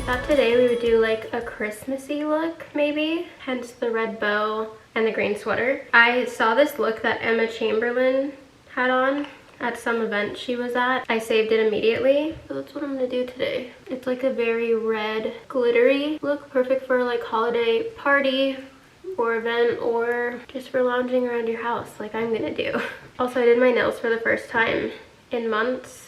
thought today we would do like a Christmassy look maybe, hence the red bow and the green sweater. I saw this look that Emma Chamberlain had on at some event she was at. I saved it immediately, so that's what I'm gonna do today. It's like a very red glittery look, perfect for like holiday party or event, or just for lounging around your house like I'm gonna do. Also, I did my nails for the first time in months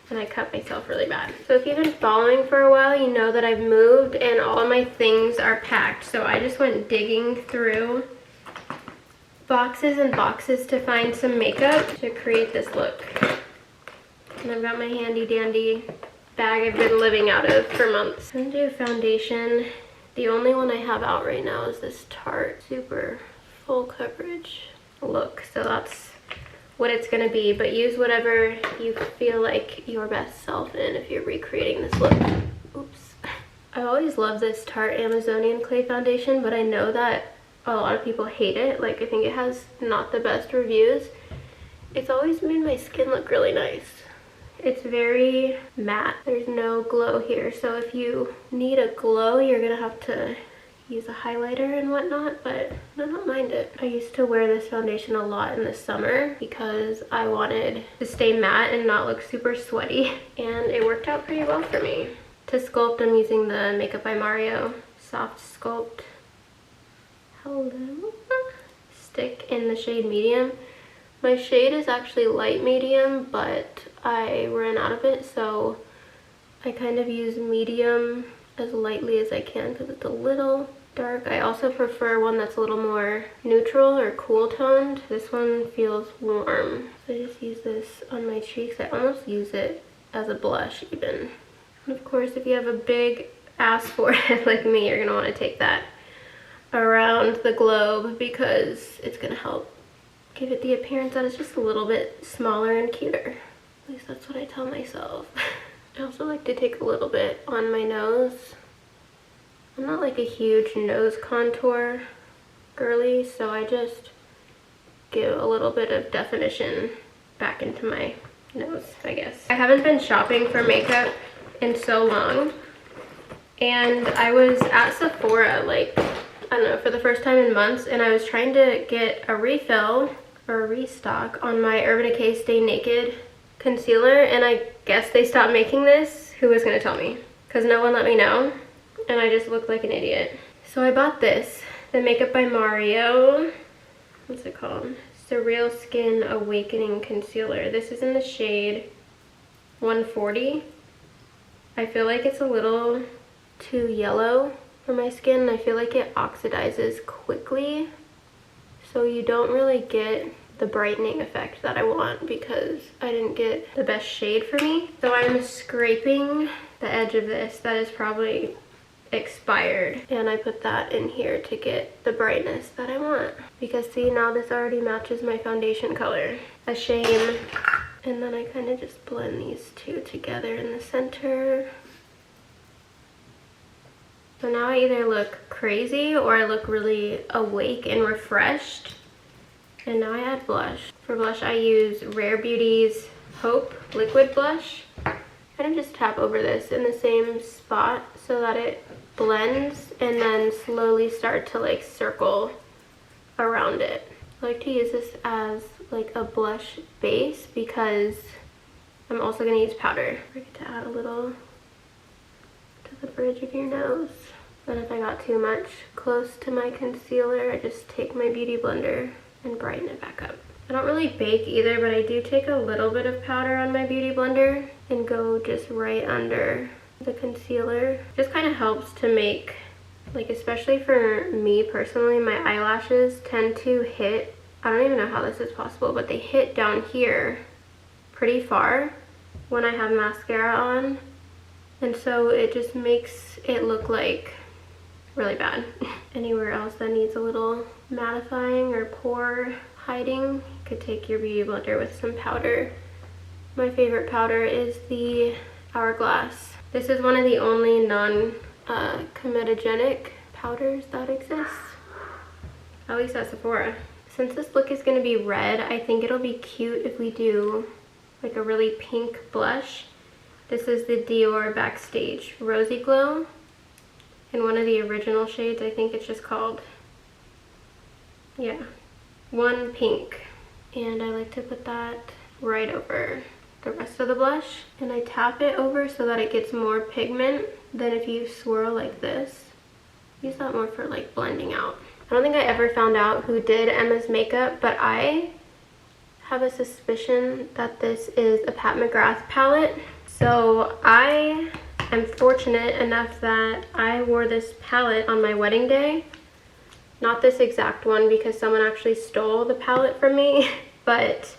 and I cut myself really bad. So if you've been following for a while, you know that I've moved and all of my things are packed. So I just went digging through boxes and boxes to find some makeup to create this look. And I've got my handy dandy bag I've been living out of for months. I'm gonna do foundation. The only one I have out right now is this Tarte Super Full Coverage look. So that's what it's gonna be, but use whatever you feel like your best self in if you're recreating this look. Oops. I always love this Tarte Amazonian Clay Foundation, but I know that a lot of people hate it. Like, I think it has not the best reviews. It's always made my skin look really nice. It's very matte. There's no glow here, so if you need a glow, you're gonna have to use a highlighter and whatnot, but I don't mind it. I used to wear this foundation a lot in the summer because I wanted to stay matte and not look super sweaty, and it worked out pretty well for me. To sculpt, I'm using the Makeup by Mario Soft Sculpt Hello stick in the shade medium. My shade is actually light medium, but I ran out of it, so I kind of use medium as lightly as I can because it's a little dark. I also prefer one that's a little more neutral or cool toned. This one feels warm, so I just use this on my cheeks. I almost use it as a blush even. And of course, if you have a big ass forehead like me, you're gonna want to take that around the globe because it's gonna help give it the appearance that it's just a little bit smaller and cuter. At least that's what I tell myself. I also like to take a little bit on my nose. I'm not like a huge nose contour girly, so I just give a little bit of definition back into my nose, I guess. I haven't been shopping for makeup in so long, and I was at Sephora like, I don't know, for the first time in months, and I was trying to get a refill or a restock on my Urban Decay Stay Naked concealer, and I guess they stopped making this. Who was gonna tell me? Because no one let me know, and I just looked like an idiot. So I bought this, the Makeup by Mario, what's it called? Surreal Skin Awakening Concealer. This is in the shade 140. I feel like it's a little too yellow for my skin. I feel like it oxidizes quickly, so you don't really get the brightening effect that I want because I didn't get the best shade for me. So I'm scraping the edge of this that is probably expired, and I put that in here to get the brightness that I want, because see, now this already matches my foundation color. A shame. And then I kind of just blend these two together in the center. So now I either look crazy or I look really awake and refreshed. And now I add blush. For blush, I use Rare Beauty's Hope Liquid Blush. Kind of just tap over this in the same spot so that it blends, and then slowly start to like circle around it. I like to use this as like a blush base because I'm also going to use powder. I get to add a little to the bridge of your nose. Then if I got too much close to my concealer, I just take my beauty blender and brighten it back up. I don't really bake either, but I do take a little bit of powder on my beauty blender and go just right under the concealer. Just kind of helps to make, like, especially for me personally, my eyelashes tend to hit, I don't even know how this is possible, but they hit down here pretty far when I have mascara on, and so it just makes it look like really bad. Anywhere else that needs a little mattifying or pore hiding, you could take your beauty blender with some powder. My favorite powder is the Hourglass. This is one of the only non-comedogenic powders that exists, at least at Sephora. Since this look is going to be red, I think it'll be cute if we do like a really pink blush. This is the Dior Backstage Rosy Glow. in one of the original shades. I think it's just called, yeah, One Pink. And I like to put that right over the rest of the blush. And I tap it over so that it gets more pigment than if you swirl like this. Use that more for like blending out. I don't think I ever found out who did Emma's makeup, but I have a suspicion that this is a Pat McGrath palette. So I am fortunate enough that I wore this palette on my wedding day. Not this exact one because someone actually stole the palette from me, but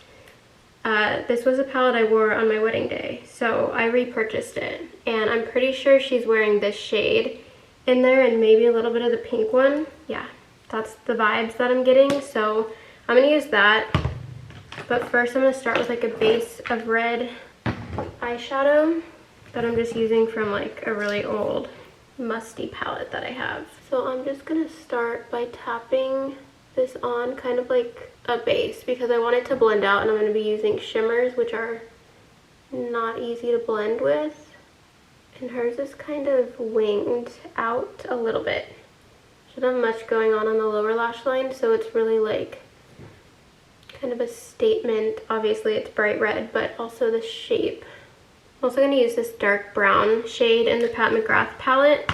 this was a palette I wore on my wedding day. So I repurchased it, and I'm pretty sure she's wearing this shade in there and maybe a little bit of the pink one. Yeah, that's the vibes that I'm getting. So I'm gonna use that. But first I'm gonna start with like a base of red eyeshadow that I'm just using from like a really old musty palette that I have. So I'm just gonna start by tapping this on kind of like a base because I want it to blend out, and I'm gonna be using shimmers, which are not easy to blend with. And hers is kind of winged out a little bit. She doesn't have much going on the lower lash line, so it's really like kind of a statement. Obviously it's bright red, but also the shape. I'm also going to use this dark brown shade in the Pat McGrath palette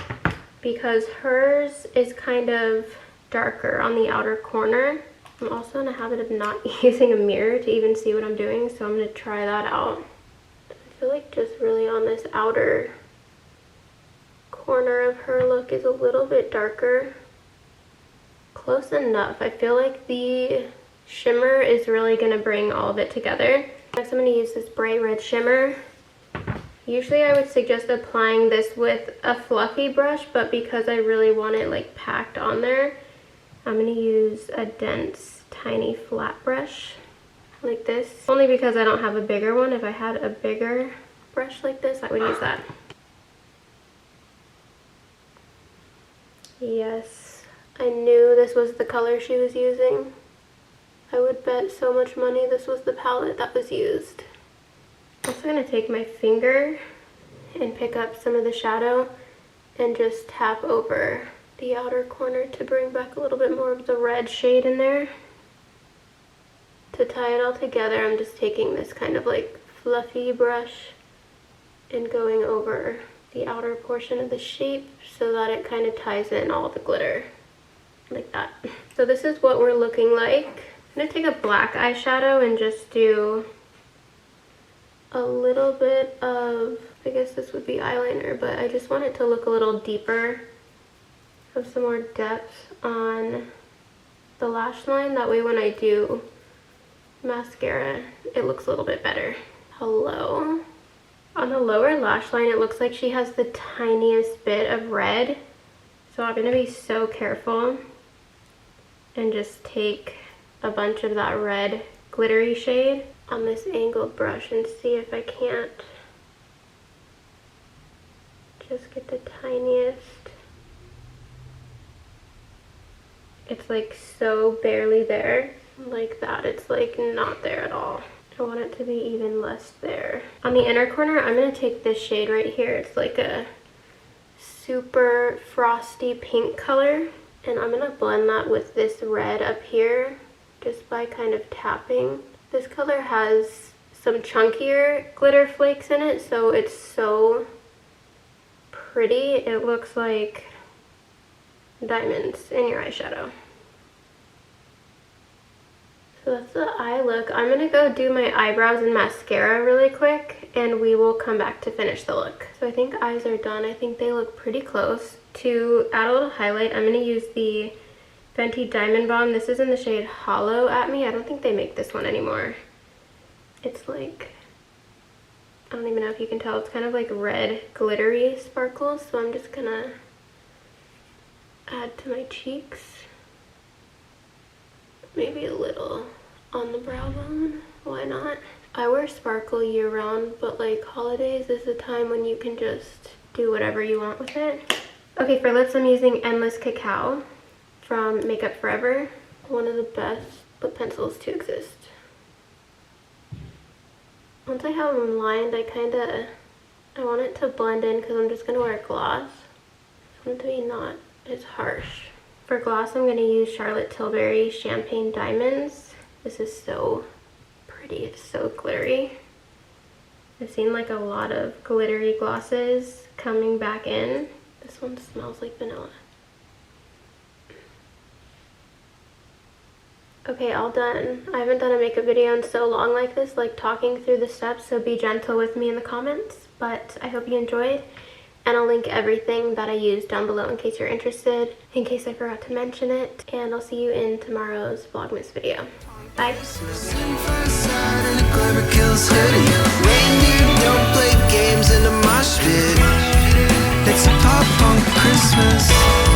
because hers is kind of darker on the outer corner. I'm also in a habit of not using a mirror to even see what I'm doing, so I'm going to try that out. I feel like just really on this outer corner of her look is a little bit darker. Close enough. I feel like the shimmer is really going to bring all of it together. Next I'm going to use this bright red shimmer. Usually I would suggest applying this with a fluffy brush, but because I really want it like packed on there, I'm going to use a dense, tiny flat brush like this. Only because I don't have a bigger one. If I had a bigger brush like this, I would use that. Yes, I knew this was the color she was using. I would bet so much money this was the palette that was used. I'm also going to take my finger and pick up some of the shadow and just tap over the outer corner to bring back a little bit more of the red shade in there. To tie it all together, I'm just taking this kind of like fluffy brush and going over the outer portion of the shape so that it kind of ties in all the glitter like that. So this is what we're looking like. I'm going to take a black eyeshadow and just do a little bit of, I guess this would be eyeliner, but I just want it to look a little deeper, have some more depth on the lash line. That way when I do mascara, it looks a little bit better. Hello. On the lower lash line, it looks like she has the tiniest bit of red. So I'm going to be so careful and just take a bunch of that red glittery shade on this angled brush and see if I can't just get the tiniest. It's like so barely there, like that. It's like not there at all. I want it to be even less there. On the inner corner, I'm going to take this shade right here. It's like a super frosty pink color, and I'm going to blend that with this red up here just by kind of tapping. This color has some chunkier glitter flakes in it, so it's so pretty. It looks like diamonds in your eyeshadow. So that's the eye look. I'm going to go do my eyebrows and mascara really quick, and we will come back to finish the look. So I think eyes are done. I think they look pretty close. To add a little highlight, I'm going to use the Fenty Diamond Bomb. This is in the shade Hollow at Me. I don't think they make this one anymore. It's like, I don't even know if you can tell, it's kind of like red glittery sparkles. So I'm just gonna add to my cheeks. Maybe a little on the brow bone, why not? I wear sparkle year round, but like holidays is the time when you can just do whatever you want with it. Okay, for lips I'm using Endless Cacao from Makeup Forever. One of the best lip pencils to exist. Once I have them lined, I want it to blend in because I'm just going to wear a gloss. definitely not as harsh. For gloss, I'm going to use Charlotte Tilbury Champagne Diamonds. This is so pretty. It's so glittery. I've seen like a lot of glittery glosses coming back in. This one smells like vanilla. Okay, all done. I haven't done a makeup video in so long like this, like talking through the steps, so be gentle with me in the comments. But I hope you enjoyed. And I'll link everything that I used down below in case you're interested, in case I forgot to mention it. And I'll see you in tomorrow's Vlogmas video. Bye. It's a pop punk Christmas.